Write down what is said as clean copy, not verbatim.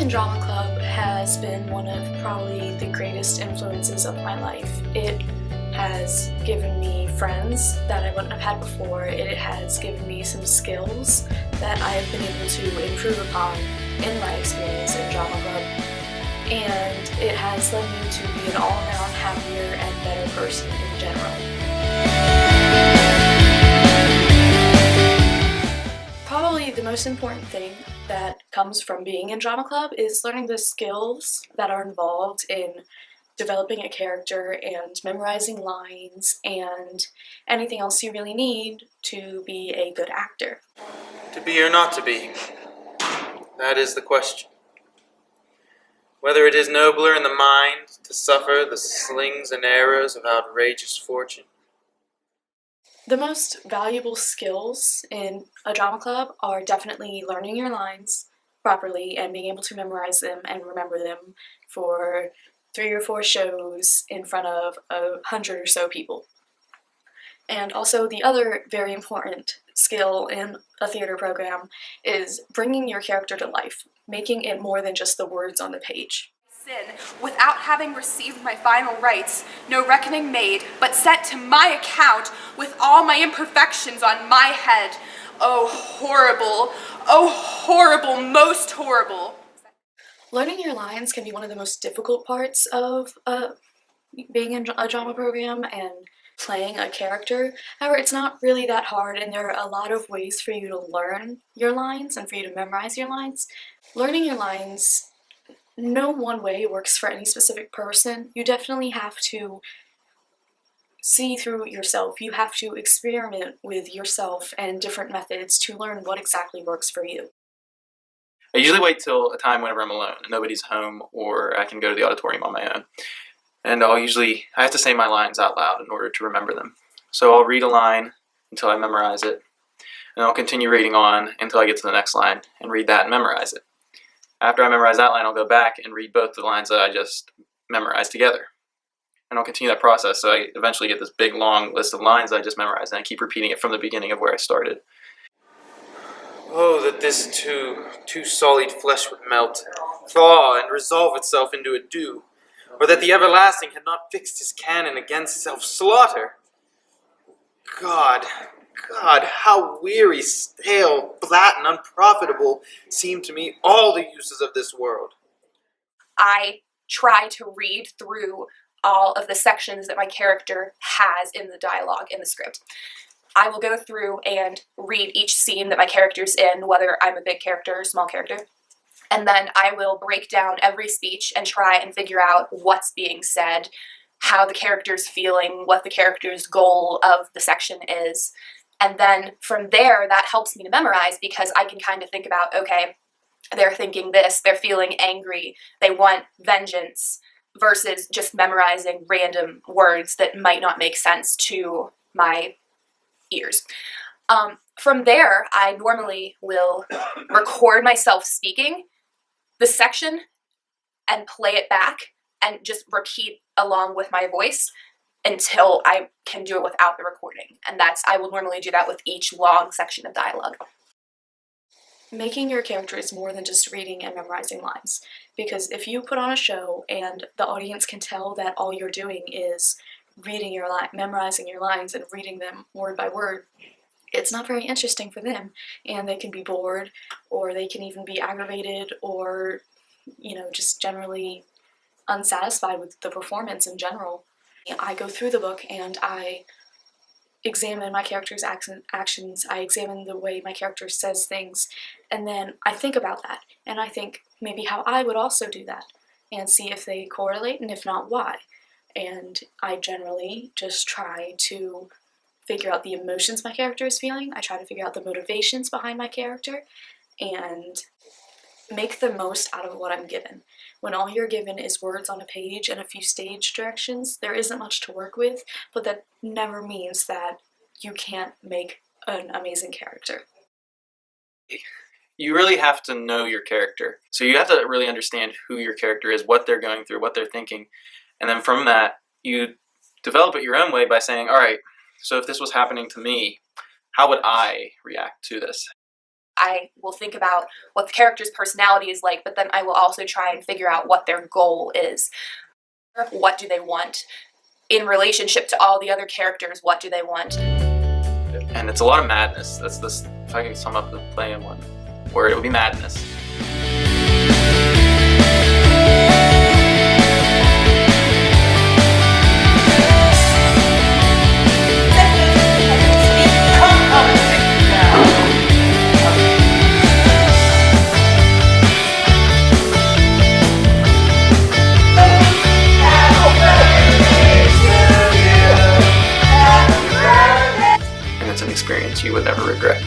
in drama club has been one of probably the greatest influences of my life. It has given me friends that I wouldn't have had before. It has given me some skills that I have been able to improve upon in my experience in drama club. And it has led me to be an all-around happier and better person in general. Probably the most important thing that comes from being in drama club is learning the skills that are involved in developing a character and memorizing lines and anything else you really need to be a good actor. To be or not to be? That is the question. Whether it is nobler in the mind to suffer the slings and arrows of outrageous fortune. The most valuable skills in a drama club are definitely learning your lines properly and being able to memorize them and remember them for 3 or 4 shows in front of 100 or so people. And also the other very important skill in a theater program is bringing your character to life, making it more than just the words on the page. Sin, without having received my final rights, no reckoning made, but set to my account with all my imperfections on my head. Oh horrible, most horrible. Learning your lines can be one of the most difficult parts of being in a drama program and playing a character. However, it's not really that hard, and there are a lot of ways for you to learn your lines and for you to memorize your lines. Learning your lines, no one way works for any specific person. You definitely have to see through yourself. You have to experiment with yourself and different methods to learn what exactly works for you. I usually wait till a time whenever I'm alone and nobody's home, or I can go to the auditorium on my own. And I have to say my lines out loud in order to remember them. So I'll read a line until I memorize it, and I'll continue reading on until I get to the next line and read that and memorize it. After I memorize that line, I'll go back and read both the lines that I just memorized together. And I'll continue that process, so I eventually get this big long list of lines that I just memorized, and I keep repeating it from the beginning of where I started. Oh, that this too solid flesh would melt, thaw, and resolve itself into a dew, or that the everlasting had not fixed his cannon against self-slaughter. God, how weary, stale, flat, and unprofitable seem to me all the uses of this world. I try to read through all of the sections that my character has in the dialogue, in the script. I will go through and read each scene that my character's in, whether I'm a big character or a small character, and then I will break down every speech and try and figure out what's being said, how the character's feeling, what the character's goal of the section is. And then from there, that helps me to memorize, because I can kind of think about, okay, they're thinking this, they're feeling angry, they want vengeance, versus just memorizing random words that might not make sense to my ears. From there, I normally will record myself speaking the section and play it back and just repeat along with my voice until I can do it without the recording. And I will normally do that with each long section of dialogue. Making your character is more than just reading and memorizing lines, because if you put on a show and the audience can tell that all you're doing is reading your memorizing your lines and reading them word by word, it's not very interesting for them, and they can be bored, or they can even be aggravated, or just generally unsatisfied with the performance in general. I go through the book and I examine my character's actions, I examine the way my character says things, and then I think about that, and I think maybe how I would also do that, and see if they correlate, and if not, why. And I generally just try to figure out the emotions my character is feeling. I try to figure out the motivations behind my character and make the most out of what I'm given. When all you're given is words on a page and a few stage directions, there isn't much to work with, but that never means that you can't make an amazing character. You really have to know your character. So you have to really understand who your character is, what they're going through, what they're thinking. And then from that, you develop it your own way by saying, all right, so if this was happening to me, how would I react to this? I will think about what the character's personality is like, but then I will also try and figure out what their goal is. What do they want? In relationship to all the other characters, what do they want? And it's a lot of madness. That's this. If I can sum up the play in one word, it would be madness. And it's an experience you would never regret.